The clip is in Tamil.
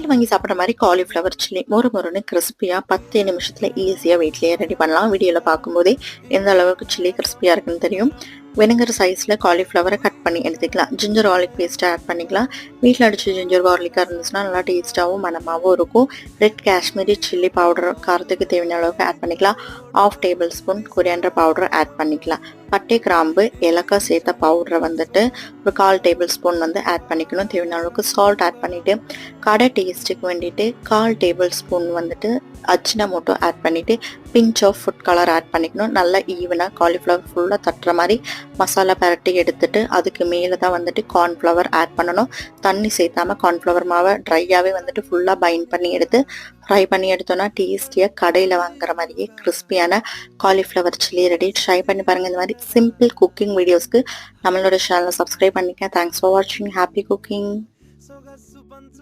கடையில் வாங்கி சாப்பிட்ற மாதிரி காலிஃப்ளவர் சில்லி மொறுன்னு கிறிஸ்பியாக 10 நிமிஷத்தில் ஈஸியாக வீட்லேயே ரெடி பண்ணலாம். வீடியோவில் பார்க்கும்போதே எந்த அளவுக்கு சில்லி கிறிஸ்பியாக இருக்குன்னு தெரியும். வெனுங்கிற சைஸில் காலிஃப்ளவரை கட் பண்ணி எடுத்துக்கலாம். ஜிஞ்சர் garlic பேஸ்ட்டை ஆட் பண்ணிக்கலாம். வீட்டில் அடித்த ஜிஞ்சர் garlicகாக இருந்துச்சுன்னா நல்லா டேஸ்ட்டாகவும் மணமாகவும் இருக்கும். ரெட் காஷ்மீரி சில்லி பவுடர் காரத்துக்கு தேவையான அளவுக்கு ஆட் பண்ணிக்கலாம். 1/2 tablespoon coriander powder add பண்ணிக்கலாம். பட்டை கிராம்பு ஏலக்காய் சேர்த்த பவுடரை வந்துட்டு ஒரு 1/4 டேபிள் ஸ்பூன் ஆட் பண்ணிக்கணும். தேவையான அளவுக்கு சால்ட் ஆட் பண்ணிவிட்டு கடை டேஸ்ட்டுக்கு வேண்டிட்டு 1/4 டேபிள் ஸ்பூன் அஜினமோட்டோ ஆட் பண்ணிவிட்டு pinch of food colour add பண்ணிக்கணும். நல்லா ஈவனாக காலிஃப்ளவர் ஃபுல்லாக தட்டுற மாதிரி மசாலா பரட்டி எடுத்துட்டு அதுக்கு மேலே தான் கார்ன்ஃப்ளவர் ஆட் பண்ணணும். தண்ணி சேர்த்தாமல் கார்ன்ஃப்ளவர் மாவை ட்ரையாகவே ஃபுல்லாக பைண்ட் பண்ணி எடுத்து ஃப்ரை பண்ணி எடுத்தோன்னா டேஸ்டியாக கடையில் வாங்குற மாதிரியே கிறிஸ்பியான காலிஃப்ளவர் சில்லி ரெடி. ட்ரை பண்ணி பாருங்கள். இந்த மாதிரி சிம்பிள் குக்கிங் வீடியோஸ்க்கு நம்மளோட சேனலை சப்ஸ்கிரைப் பண்ணிக்க. தேங்க்ஸ் ஃபார் வாட்சிங். Happy cooking.